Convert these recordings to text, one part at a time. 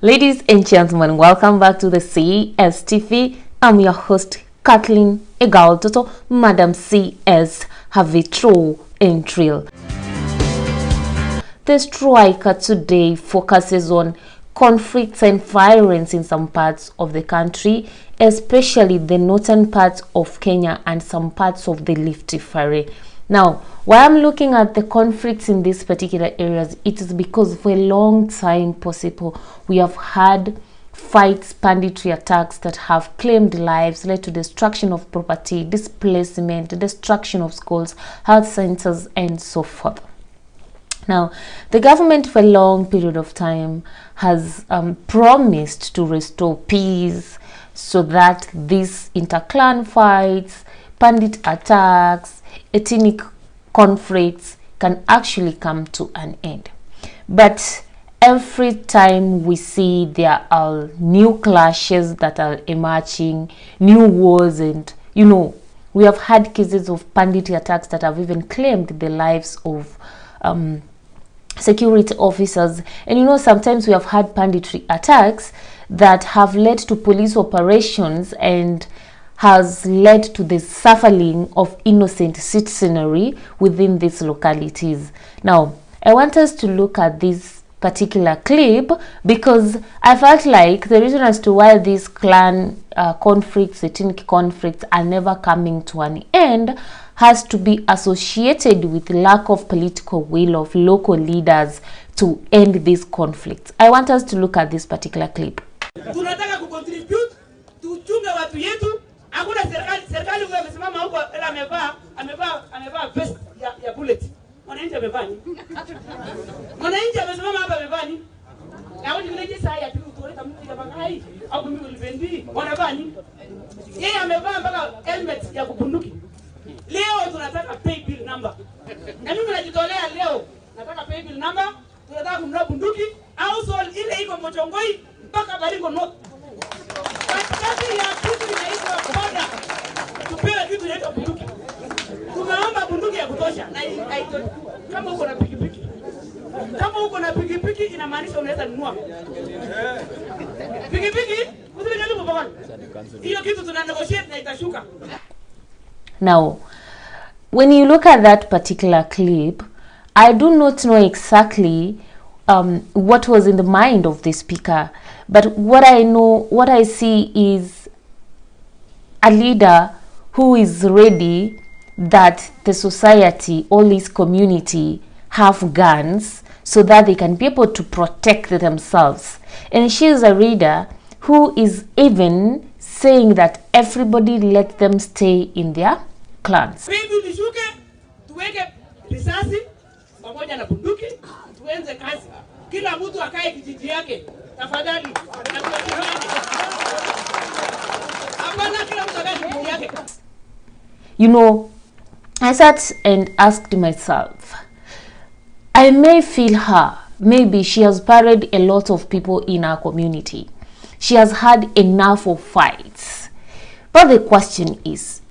Ladies and gentlemen, welcome back to the CSTV. I'm your host, Kathleen Egal Toto, Madam CS. Have a true and real. The striker today focuses on conflicts and violence in some parts of the country, especially the northern parts of Kenya and some parts of the Rift Valley. Now, why I'm looking at the conflicts in these particular areas, it is because for a long time possible, we have had fights, banditry attacks that have claimed lives, led to destruction of property, displacement, destruction of schools, health centers, and so forth. Now, the government for a long period of time has promised to restore peace so that these inter-clan fights, bandit attacks, ethnic conflicts can actually come to an end. But every time we see there are new clashes that are emerging, new wars, and we have had cases of banditry attacks that have even claimed the lives of security officers. And sometimes we have had banditry attacks that have led to police operations and has led to the suffering of innocent citizenry within these localities. Now, I want us to look at this particular clip because I felt like the reason as to why these clan conflicts, ethnic conflicts are never coming to an end has to be associated with lack of political will of local leaders to end these conflicts. I want us to look at this particular clip. Tunataka kucontribute tuchunge watu yetu. Hakuna serikali amesimama huko amevaa vest ya bullet. Mwananchi amevaa nini? Mwananchi amesimama hapa amevaa nini? Na wao ndio saa ya tu tuoleta mtu ya bangai au mimi ulipendi. Wanavaa nini? Yeye amevaa mpaka helmet ya kubunduki. Leo tunataka pay bill number. Na mimi najitolea leo. Nataka pay bill number. Tunataka kununua bunduki au sol ile iko Mochongoi mpaka Baringo North. Katikati ya kitu inaitwa boda. Tupewe kitu inaitwa bunduki. Tumeomba bunduki ya kutosha na kama uko na pikipiki. Kama uko na pikipiki inamaanisha unaweza nunua. Pikipiki usijaribu kupanga. Hiyo kitu tuna negotiate na itashuka. Now, when you look at that particular clip, I do not know exactly what was in the mind of the speaker, but what I see is a leader who is ready that the society, all this community have guns so that they can be able to protect themselves. And she is a leader who is even saying that everybody let them stay in their clans. Tuweke risasi pamoja na bunduki tuenze kazi. Kila mtu akae kijiji yake. Tafadhali. Hapana kila mtu akae kijiji yake. I sat and asked myself, I may feel her. Maybe she has buried a lot of people in our community. She has had enough of fights. But the question is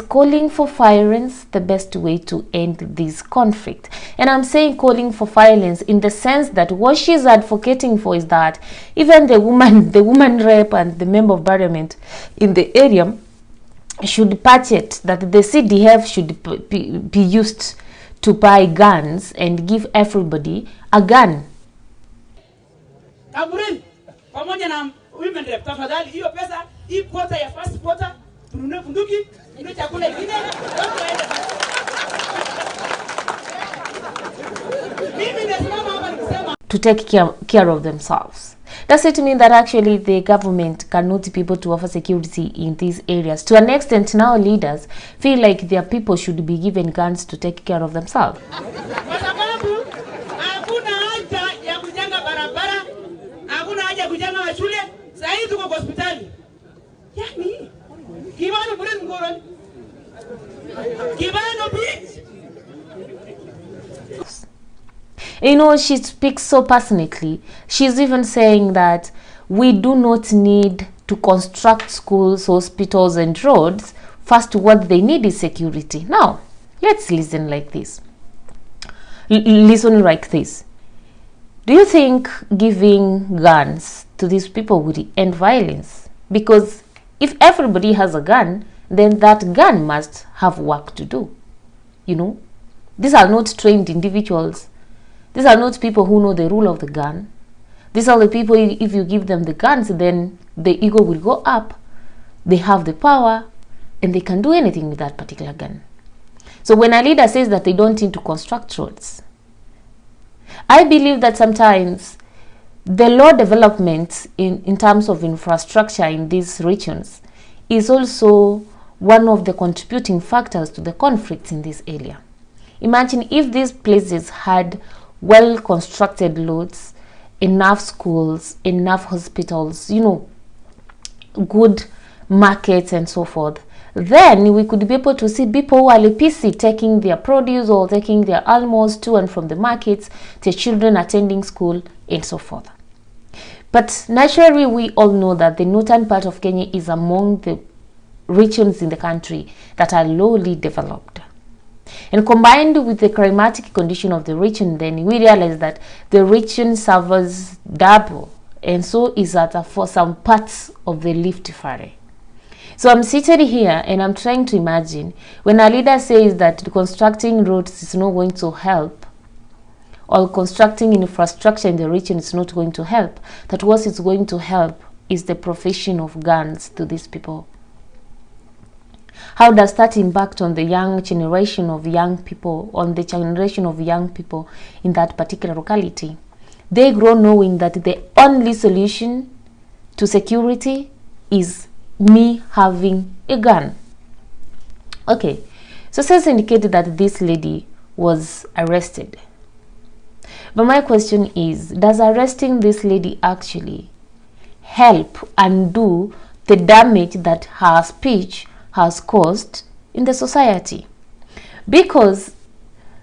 calling for violence the best way to end this conflict? And I'm saying calling for violence in the sense that what she's advocating for is that even the woman rep and the member of parliament in the area should budget that the CDF should be used to buy guns and give everybody a gun. Kaburin, pamoja na women rep, tafadhali hiyo pesa, hii quota ya first quota, tununue bunduki, tununue chakula ingine, to take care of themselves. Does it mean that actually the government cannot be able to offer security in these areas? To an extent, now leaders feel like their people should be given guns to take care of themselves. She speaks so passionately. She's even saying that we do not need to construct schools, hospitals, and roads. First, what they need is security. Now, let's listen like this. Listen like this. Do you think giving guns to these people would end violence. Because if everybody has a gun, then that gun must have work to do. You know, these are not trained individuals. These are not people who know the rule of the gun. These are the people, if you give them the guns, then the ego will go up. They have the power and they can do anything with that particular gun. So when a leader says that they don't need to construct roads, I believe that sometimes the law development in terms of infrastructure in these regions is also one of the contributing factors to the conflicts in this area. Imagine if these places had well-constructed roads, enough schools, enough hospitals, you know, good markets and so forth. Then we could be able to see people who are busy taking their produce or taking their almonds to and from the markets, their children attending school and so forth. But naturally, we all know that the northern part of Kenya is among the regions in the country that are lowly developed. And combined with the climatic condition of the region, then we realize that the region suffers double, and so is that for some parts of the Rift Valley. So I'm seated here and I'm trying to imagine when a leader says that constructing roads is not going to help, or constructing infrastructure in the region is not going to help, that what is going to help is the provision of guns to these people. How does that impact on the young generation of young people, on the generation of young people in that particular locality? They grow knowing that the only solution to security is me having a gun. Okay, so it indicated that this lady was arrested. But my question is, does arresting this lady actually help undo the damage that her speech has caused in the society? Because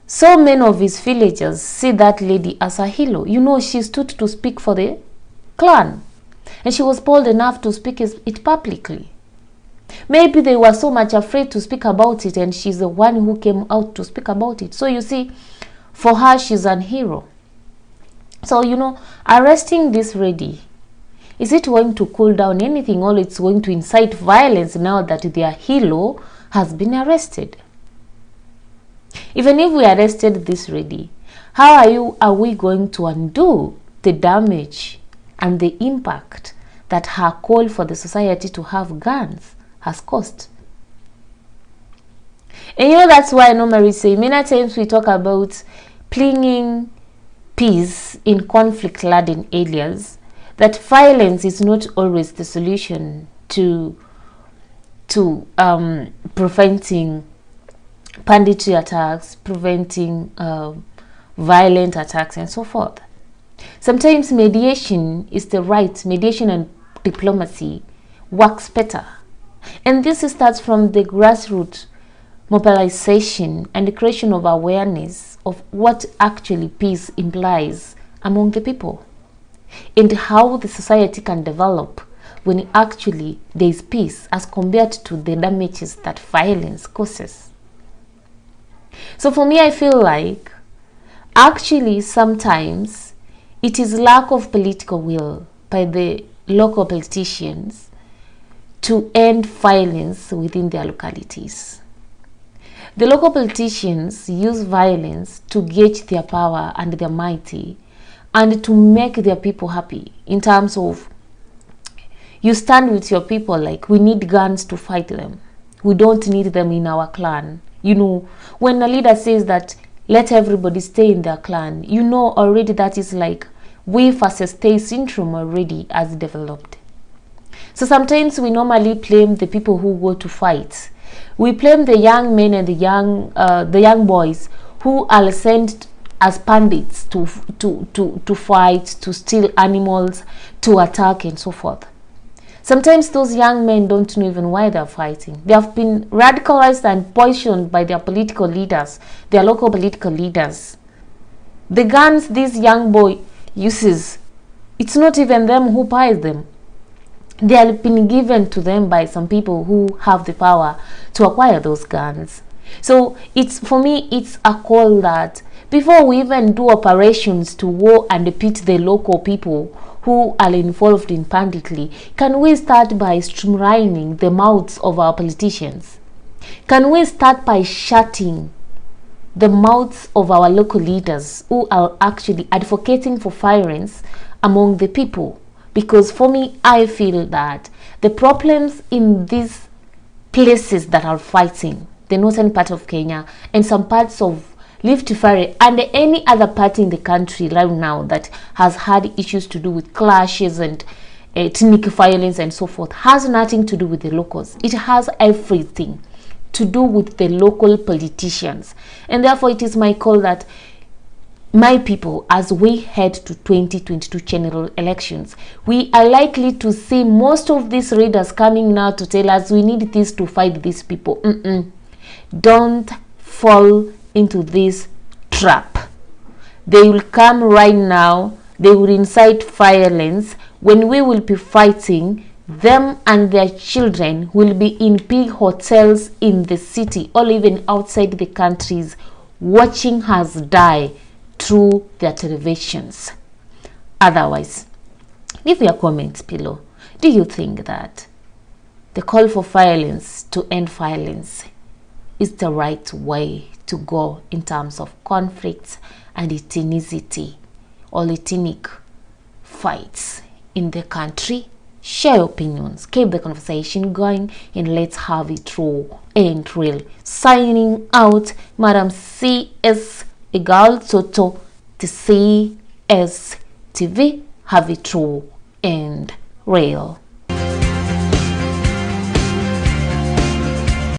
so many of his villagers see that lady as a hero. You know, she stood to speak for the clan, and she was bold enough to speak it publicly. Maybe they were so much afraid to speak about it, and she's the one who came out to speak about it. So you see, for her, she's an hero. So, you know, arresting this lady, is it going to cool down anything, or it's going to incite violence now that their hero has been arrested? Even if we arrested this lady, how are we going to undo the damage and the impact that her call for the society to have guns has caused? And you know, that's why I normally say, many times we talk about bringing peace in conflict-laden areas, that violence is not always the solution to preventing banditry attacks, preventing violent attacks, and so forth. Sometimes mediation is the right, mediation and diplomacy works better. And this starts from the grassroots mobilization and the creation of awareness of what actually peace implies among the people, and how the society can develop when actually there is peace as compared to the damages that violence causes. So for me, I feel like actually sometimes it is lack of political will by the local politicians to end violence within their localities. The local politicians use violence to gauge their power and their mighty, and to make their people happy in terms of, you stand with your people, like, we need guns to fight them. We don't need them in our clan. You know, when a leader says that let everybody stay in their clan, you know already that is like we versus they syndrome already as developed. So sometimes we normally blame the people who go to fight. We blame the young men and the young boys who are sent as bandits to fight, to steal animals, to attack, and so forth. Sometimes those young men don't know even why they're fighting. They have been radicalized and poisoned by their political leaders, their local political leaders. The guns this young boy uses, it's not even them who buys them. They have been given to them by some people who have the power to acquire those guns. So it's, for me, it's a call that before we even do operations to war and defeat the local people who are involved in banditry, can we start by streamlining the mouths of our politicians? Can we start by shutting the mouths of our local leaders who are actually advocating for violence among the people? Because for me, I feel that the problems in these places that are fighting, the northern part of Kenya and some parts of Rift Valley and any other part in the country right now that has had issues to do with clashes and ethnic violence and so forth, has nothing to do with the locals. It has everything to do with the local politicians. And therefore it is my call that my people, as we head to 2022 general elections, we are likely to see most of these readers coming now to tell us we need this to fight these people. Don't fall into this trap. They will come right now, they will incite violence. When we will be fighting, them and their children will be in big hotels in the city or even outside the countries, watching us die through their televisions. Otherwise, leave your comments below. Do you think that the call for violence to end violence is the right way to go in terms of conflicts and ethnicity or ethnic fights in the country? Share your opinions, keep the conversation going, and let's have it raw and real. Signing out, Madam CS Egal Toto, the CS TV. Have it raw and real.